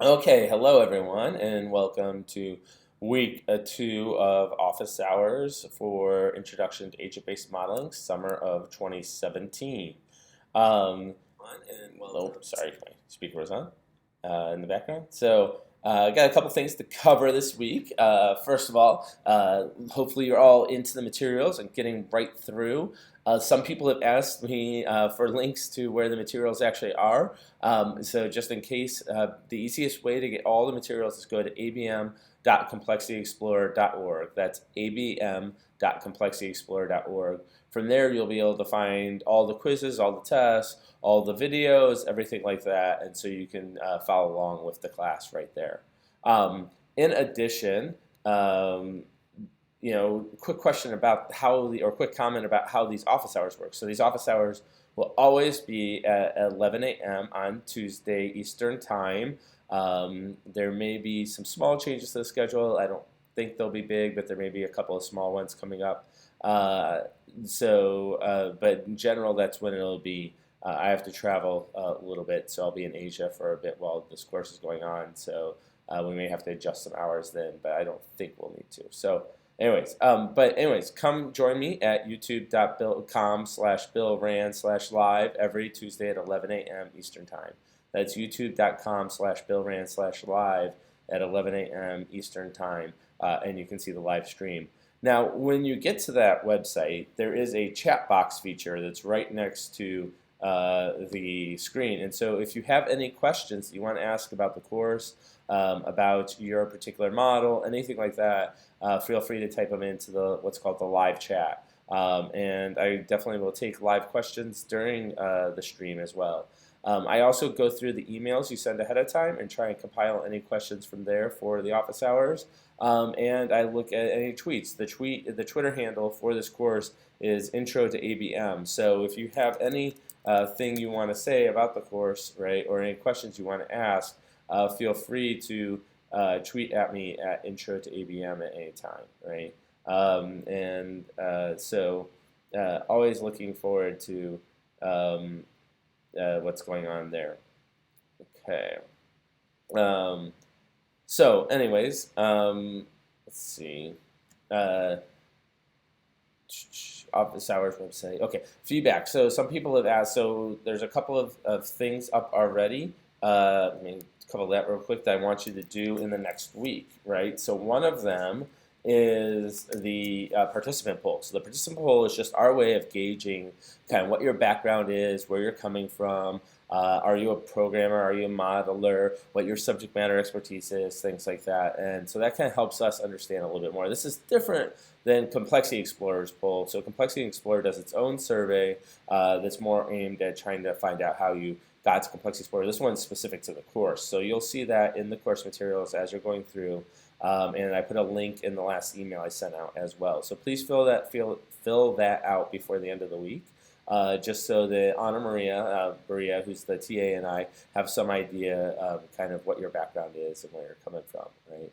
Okay, hello everyone, and welcome to week two of office hours for Introduction to Agent-Based Modeling, summer of 2017. Oh, sorry, my speaker was on in the background. I got a couple things to cover this week. First of all, hopefully you're all into the materials and getting right through. Some people have asked me for links to where the materials actually are. So just in case, the easiest way to get all the materials is go to abm.complexityexplorer.org. That's abm.complexityexplorer.org. From there, you'll be able to find all the quizzes, all the tests, all the videos, everything like that, and so you can follow along with the class right there. In addition, um, quick question about or quick comment about how these office hours work. So these office hours will always be at 11 a.m. on Tuesday Eastern Time. There may be some small changes to the schedule. I don't think they'll be big, but there may be a couple of small ones coming up. But in general, that's when it'll be. I have to travel a little bit, so I'll be in Asia for a bit while this course is going on. So we may have to adjust some hours then, but I don't think we'll need to. Anyways, come join me at youtube.com/BillRand/live every Tuesday at 11 a.m. Eastern Time. That's youtube.com/BillRand/live at 11 a.m. Eastern Time, and you can see the live stream. Now, when you get to that website, there is a chat box feature that's right next to the screen. And so if you have any questions that you want to ask about the course, about your particular model, anything like that, feel free to type them into what's called the live chat. And I definitely will take live questions during the stream as well. I also go through the emails you send ahead of time and try and compile any questions from there for the office hours. And I look at any tweets. The Twitter handle for this course is Intro to ABM. So if you have any thing you want to say about the course, right, or any questions you want to ask, feel free to tweet at me at Intro to ABM at any time, right? Always looking forward to what's going on there. Okay. Let's see. Office hours website. Okay, feedback. So some people have asked. So there's a couple of things up already. Let me cover that real quick that I want you to do in the next week, right? So one of them is the participant poll. So the participant poll is just our way of gauging kind of what your background is, where you're coming from. Are you a programmer? Are you a modeler? What your subject matter expertise is, things like that. And so that kind of helps us understand a little bit more. This is different than Complexity Explorer's poll. So Complexity Explorer does its own survey that's more aimed at trying to find out how you got to Complexity Explorer. This one's specific to the course. So you'll see that in the course materials as you're going through. And I put a link in the last email I sent out as well. So please fill that out before the end of the week. Just so that Anna Maria, who's the TA, and I have some idea of kind of what your background is and where you're coming from, right?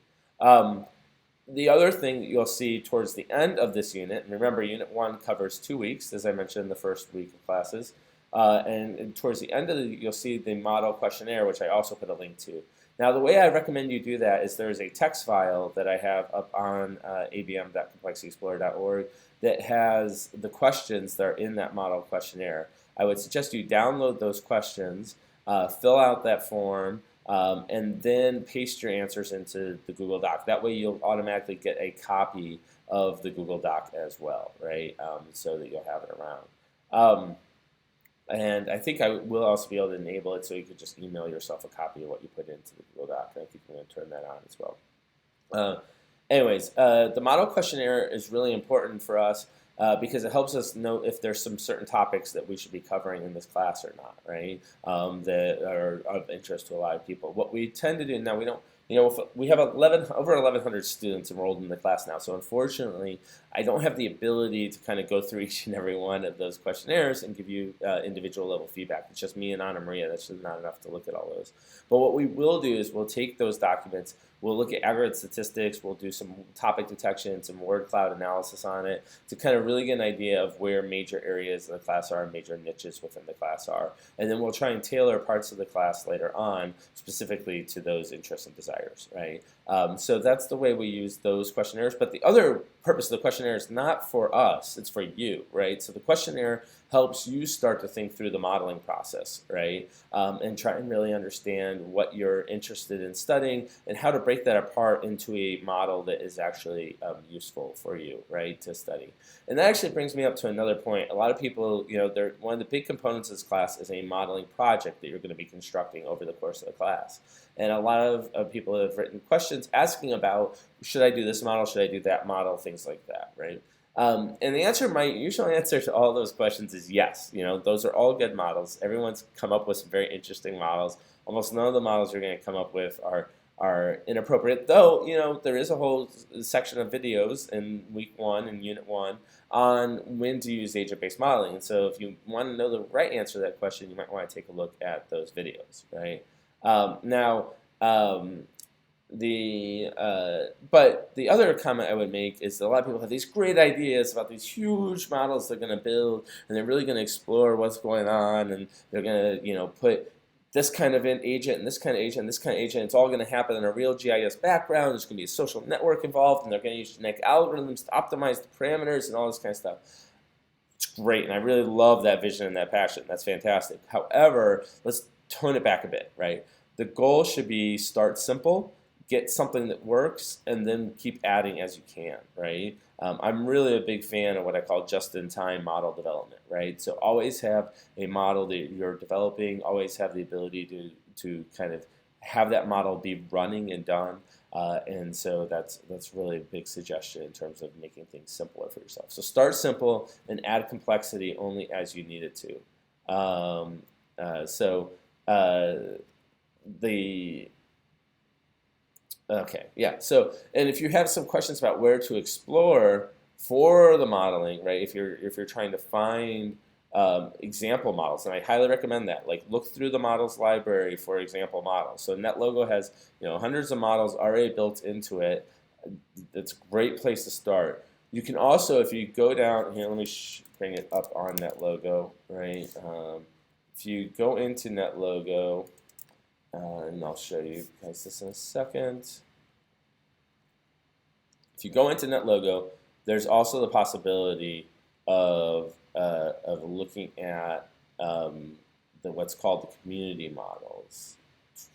The other thing that you'll see towards the end of this unit, and remember, Unit 1 covers 2 weeks, as I mentioned in the first week of classes, and towards the end of you'll see the model questionnaire, which I also put a link to. Now, the way I recommend you do that is there's a text file that I have up on abm.complexityexplorer.org that has the questions that are in that model questionnaire. I would suggest you download those questions, fill out that form, and then paste your answers into the Google Doc. That way you'll automatically get a copy of the Google Doc as well, right? So that you'll have it around. And I think I will also be able to enable it so you could just email yourself a copy of what you put into the Google Doc. And I think I'm going to turn that on as well. The model questionnaire is really important for us because it helps us know if there's some certain topics that we should be covering in this class or not, right? That are of interest to a lot of people. What we tend to do now, we don't we have over 1,100 students enrolled in the class now. So unfortunately, I don't have the ability to kind of go through each and every one of those questionnaires and give you individual level feedback. It's just me and Anna Maria. That's just not enough to look at all those. But what we will do is we'll take those documents. We'll look at aggregate statistics. We'll do some topic detection, some word cloud analysis on it to kind of really get an idea of where major areas of the class are and major niches within the class are. And then we'll try and tailor parts of the class later on specifically to those interests and desires, right? So that's the way we use those questionnaires. But the other purpose of the questionnaire is not for us, it's for you, right? So the questionnaire helps you start to think through the modeling process, right? And try and really understand what you're interested in studying and how to break that apart into a model that is actually useful for you, right, to study. And that actually brings me up to another point. A lot of people, one of the big components of this class is a modeling project that you're going to be constructing over the course of the class. And a lot of people have written questions asking about, should I do this model, should I do that model, things like that, right? And the answer, my usual answer to all those questions is yes. Those are all good models. Everyone's come up with some very interesting models. Almost none of the models you're going to come up with are inappropriate, though, there is a whole section of videos in week 1 and unit 1 on when to use agent-based modeling. And so if you want to know the right answer to that question, you might want to take a look at those videos, right? But the other comment I would make is that a lot of people have these great ideas about these huge models they're going to build, and they're really going to explore what's going on, and they're going to put this kind of an agent and this kind of agent and this kind of agent. It's all going to happen in a real GIS background. There's going to be a social network involved, and they're going to use genetic algorithms to optimize the parameters and all this kind of stuff. It's great, and I really love that vision and that passion. That's fantastic. However, let's tone it back a bit, right? The goal should be start simple, get something that works, and then keep adding as you can, right? I'm really a big fan of what I call just-in-time model development, right? So always have a model that you're developing, always have the ability to kind of have that model be running and done, and so that's really a big suggestion in terms of making things simpler for yourself. So start simple and add complexity only as you need it to. Okay, yeah. So, and if you have some questions about where to explore for the modeling, right? If you're trying to find example models, and I highly recommend that. Like, look through the models library for example models. So NetLogo has hundreds of models already built into it. That's a great place to start. You can also, if you go down here, let me bring it up on NetLogo, right? If you go into NetLogo. And I'll show you guys this in a second. If you go into NetLogo, there's also the possibility of looking at what's called the community models. Just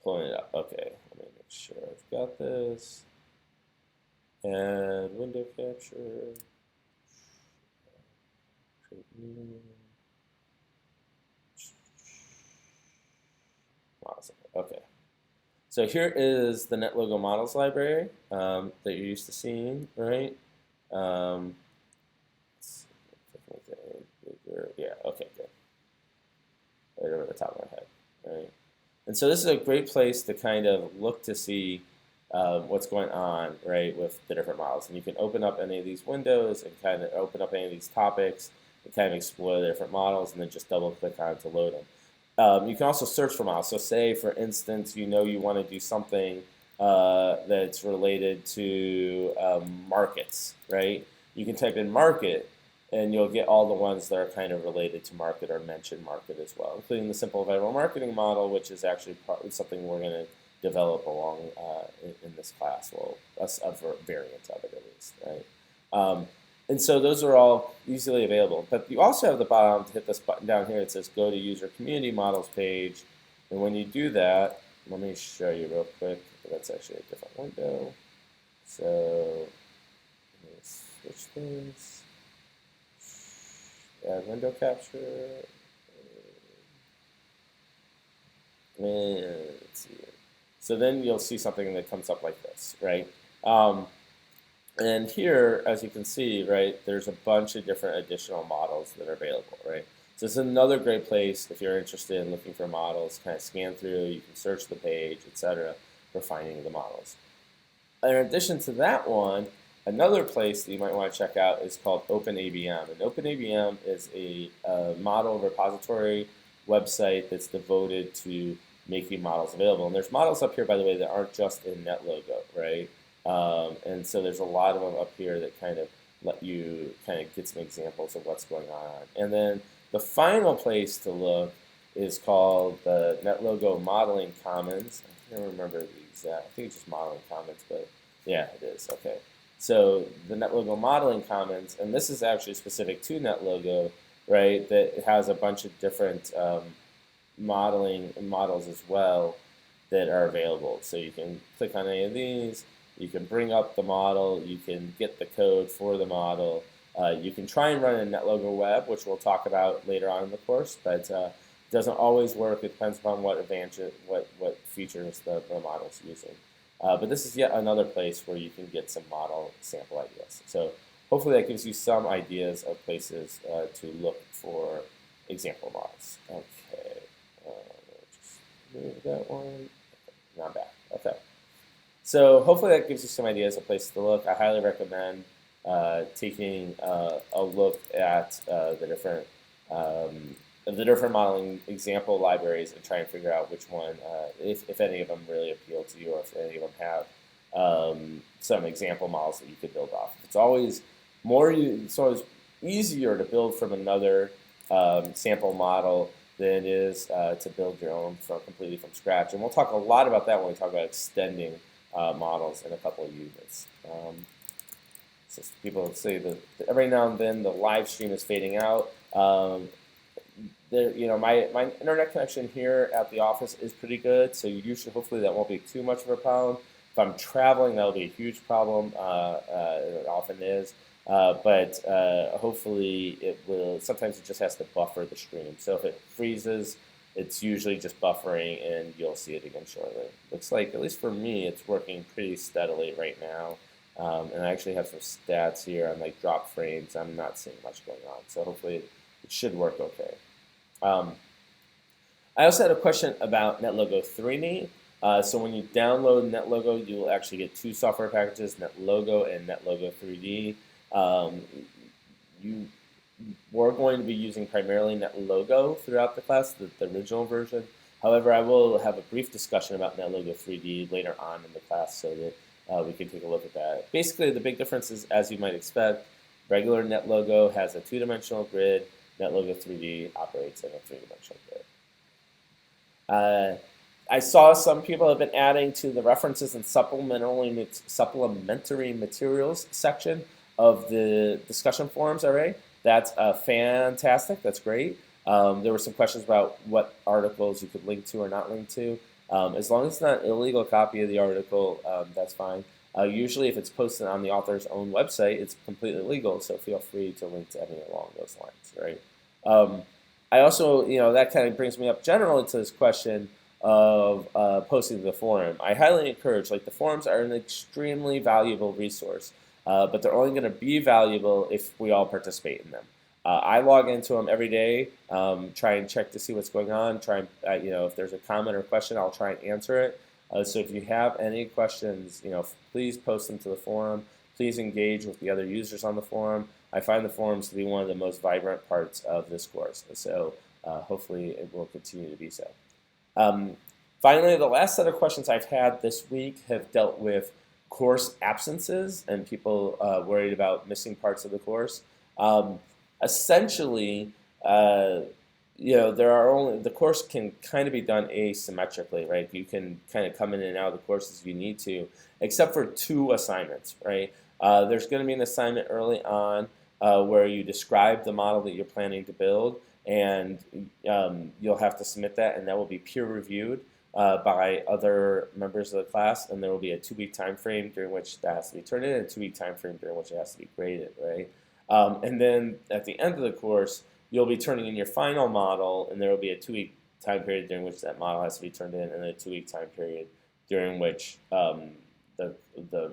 pulling it up. Okay, let me make sure I've got this. Add window capture. Create new. Okay, so here is the NetLogo models library that you're used to seeing, right? Yeah, okay, good. Right over the top of my head, right? And so this is a great place to kind of look to see what's going on, right, with the different models. And you can open up any of these windows and kind of open up any of these topics and kind of explore the different models and then just double click on it to load them. You can also search for models. So say, for instance, you want to do something that's related to markets, right? You can type in market, and you'll get all the ones that are kind of related to market or mention market as well, including the simple available marketing model, which is actually something we're going to develop along in this class. Well, that's a variant of it at least, right? And so those are all easily available. But you also have the bottom to hit this button down here. It says go to user community models page. And when you do that, let me show you real quick. That's actually a different window. So let me switch things. Add window capture. And let's see. So then you'll see something that comes up like this, right? And here, as you can see, right, there's a bunch of different additional models that are available, right? So it's another great place if you're interested in looking for models, kind of scan through, you can search the page, etc., for finding the models. In addition to that one, another place that you might want to check out is called OpenABM. And OpenABM is a model repository website that's devoted to making models available. And there's models up here, by the way, that aren't just in NetLogo, right? And so there's a lot of them up here that kind of let you kind of get some examples of what's going on. And then the final place to look is called the NetLogo Modeling Commons. I can't remember the exact, I think it's just Modeling Commons, but yeah, it is, okay. So the NetLogo Modeling Commons, and this is actually specific to NetLogo, right, that has a bunch of different modeling models as well that are available. So you can click on any of these, you can bring up the model, you can get the code for the model, you can try and run a NetLogo web, which we'll talk about later on in the course, but it doesn't always work. It depends upon what advantage, what features the model's using. But this is yet another place where you can get some model sample ideas. So hopefully that gives you some ideas of places to look for example models. Okay, just move that one. Now I'm back. Okay. So hopefully that gives you some ideas of places to look. I highly recommend taking a look at the different modeling example libraries and try and figure out which one, if any of them really appeal to you, or if any of them have some example models that you could build off. It's always easier to build from another sample model than it is to build your own completely from scratch. And we'll talk a lot about that when we talk about extending models in a couple of units. So people say that every now and then the live stream is fading out. My internet connection here at the office is pretty good, so hopefully that won't be too much of a problem. If I'm traveling, that'll be a huge problem. It often is, but hopefully it will. Sometimes it just has to buffer the stream. So if it freezes, it's usually just buffering, and you'll see it again shortly. Looks like, at least for me, it's working pretty steadily right now. And I actually have some stats here on like drop frames. I'm not seeing much going on, so hopefully it should work okay. I also had a question about NetLogo 3D. So when you download NetLogo, you'll actually get two software packages, NetLogo and NetLogo 3D. We're going to be using primarily NetLogo throughout the class, the original version. However, I will have a brief discussion about NetLogo 3D later on in the class so that we can take a look at that. Basically, the big difference is, as you might expect, regular NetLogo has a two-dimensional grid. NetLogo 3D operates in a three-dimensional grid. I saw some people have been adding to the references and supplementary materials section of the discussion forums already. That's fantastic. That's great. There were some questions about what articles you could link to or not link to. As long as it's not an illegal copy of the article, that's fine. Usually if it's posted on the author's own website, it's completely legal, so feel free to link to any along those lines, right? I also, that kind of brings me up generally to this question of posting to the forum. I highly encourage, the forums are an extremely valuable resource, but they're only going to be valuable if we all participate in them. I log into them every day, try and check to see what's going on, try and, if there's a comment or question, I'll try and answer it. So if you have any questions, please post them to the forum. Please engage with the other users on the forum. I find the forums to be one of the most vibrant parts of this course, so hopefully it will continue to be so. Finally, the last set of questions I've had this week have dealt with course absences and people worried about missing parts of the course. Essentially, the course can kind of be done asymmetrically, right? You can kind of come in and out of the course as you need to, except for two assignments, right? There's going to be an assignment early on where you describe the model that you're planning to build, and you'll have to submit that, and that will be peer reviewed by other members of the class, and there will be a 2-week time frame during which that has to be turned in, and a 2-week time frame during which it has to be graded, right? And then at the end of the course, you'll be turning in your final model, and there will be a 2-week time period during which that model has to be turned in, and a 2-week time period during which the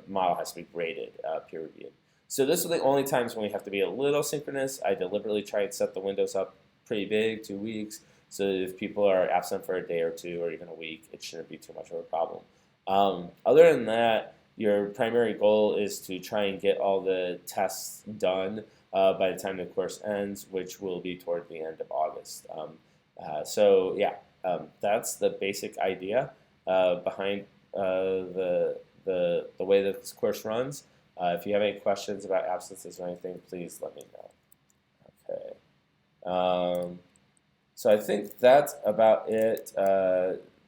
model has to be graded, peer reviewed. So this are the only times when we have to be a little synchronous. I deliberately try and set the windows up pretty big, 2 weeks. So if people are absent for a day or two or even a week, it shouldn't be too much of a problem. Other than that, your primary goal is to try and get all the tests done by the time the course ends, which will be toward the end of August. So yeah, that's the basic idea behind the way that this course runs. If you have any questions about absences or anything, please let me know. Okay. So I think that's about it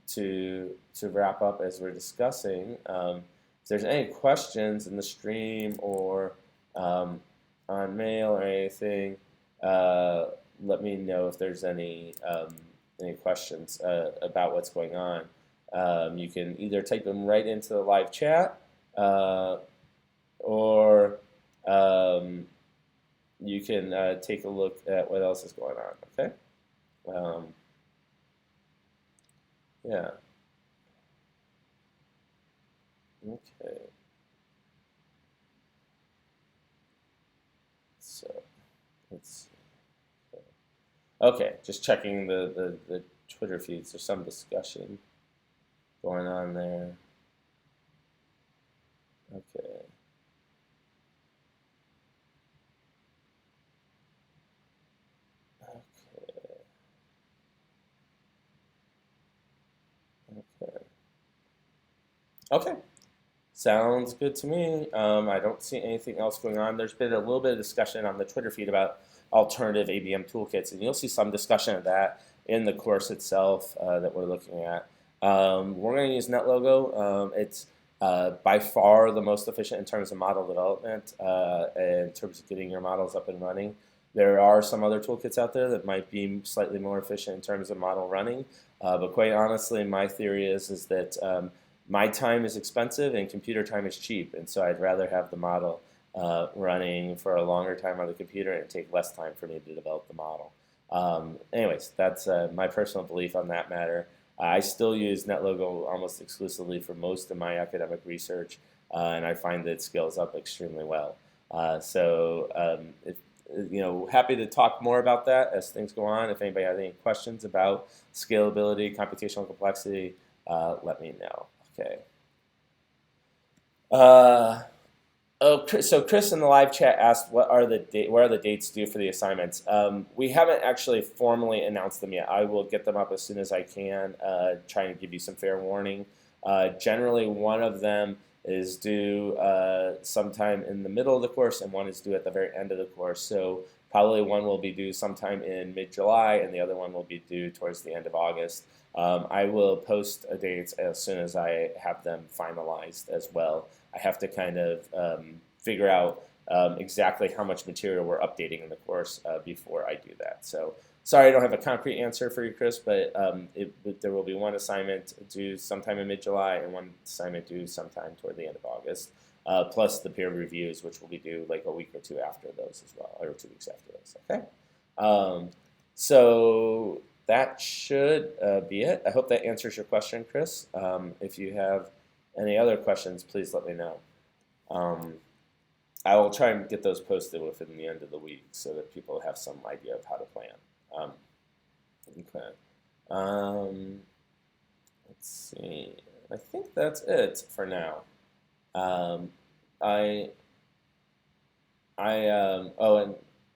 to wrap up as we're discussing. If there's any questions in the stream or on mail or anything, let me know if there's any questions about what's going on. You can either type them right into the live chat or you can take a look at what else is going on, okay? Yeah. Okay. So, let's see. Okay, just checking the Twitter feeds. There's some discussion going on there. Okay. Okay. Okay. Sounds good to me. I don't see anything else going on. There's been a little bit of discussion on the Twitter feed about alternative ABM toolkits, and you'll see some discussion of that in the course itself that we're looking at. We're going to use NetLogo. It's by far the most efficient in terms of model development, in terms of getting your models up and running. There are some other toolkits out there that might be slightly more efficient in terms of model running, but quite honestly, my theory is that my time is expensive and computer time is cheap, and so I'd rather have the model running for a longer time on the computer and take less time for me to develop the model. Anyways, that's my personal belief on that matter. I still use NetLogo almost exclusively for most of my academic research, and I find that it scales up extremely well. Happy to talk more about that as things go on. If anybody has any questions about scalability, computational complexity, let me know. Okay. So Chris in the live chat asked, what are the dates due for the assignments? We haven't actually formally announced them yet. I will get them up as soon as I can, trying to give you some fair warning. Generally, one of them is due sometime in the middle of the course, and one is due at the very end of the course. So probably one will be due sometime in mid-July, and the other one will be due towards the end of August. I will post dates as soon as I have them finalized as well. I have to kind of figure out exactly how much material we're updating in the course before I do that. So sorry I don't have a concrete answer for you, Chris, but there will be one assignment due sometime in mid-July and one assignment due sometime toward the end of August, plus the peer reviews, which will be due like a week or two after those as well, or 2 weeks after those, okay? So that should be it. I hope that answers your question, Chris. If you have any other questions, please let me know. I will try and get those posted within the end of the week so that people have some idea of how to plan. Okay. Let's see. I think that's it for now. And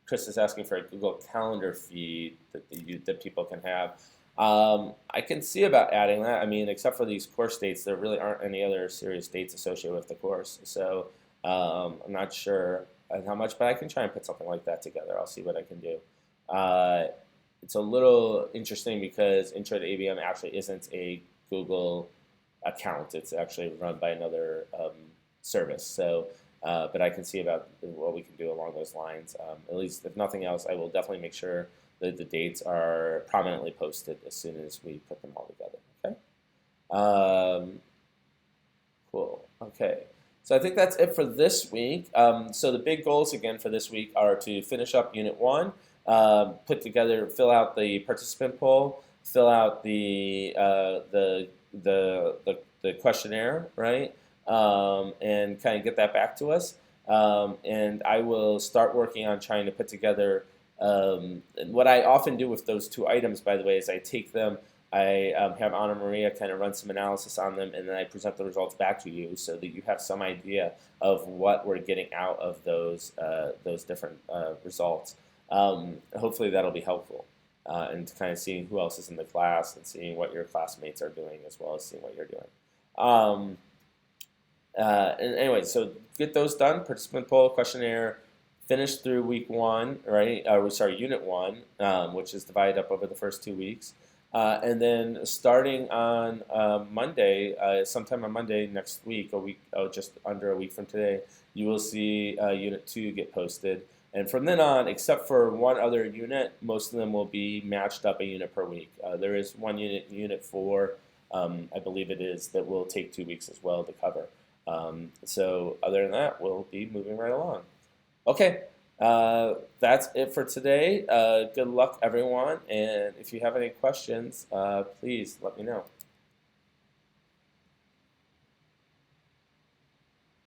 Chris is asking for a Google Calendar feed that people can have. I can see about adding that. I mean, except for these course dates, there really aren't any other serious dates associated with the course. So I'm not sure how much, but I can try and put something like that together. I'll see what I can do. It's a little interesting because Intro to ABM actually isn't a Google account. It's actually run by another service. So, but I can see about what we can do along those lines. At least, if nothing else, I will definitely make sure that the dates are prominently posted as soon as we put them all together. Okay. Cool. Okay. So I think that's it for this week. So the big goals again for this week are to finish up Unit 1, fill out the participant poll, fill out the questionnaire, right? And kind of get that back to us. And I will start working on trying to put together And what I often do with those two items, by the way, is I take them, I have Anna Maria kind of run some analysis on them, and then I present the results back to you so that you have some idea of what we're getting out of those different results. Hopefully that'll be helpful. And kind of seeing who else is in the class and seeing what your classmates are doing as well as seeing what you're doing. And anyway, so get those done. Participant poll, questionnaire, finish through week one, right? Sorry, unit one, which is divided up over the first 2 weeks. And then starting on Monday, sometime on Monday next week, just under a week from today, you will see Unit 2 get posted. And from then on, except for one other unit, most of them will be matched up a unit per week. There is one unit 4, I believe it is, that will take 2 weeks as well to cover. So other than that, we'll be moving right along. Okay, that's it for today. Good luck, everyone. And if you have any questions, please let me know.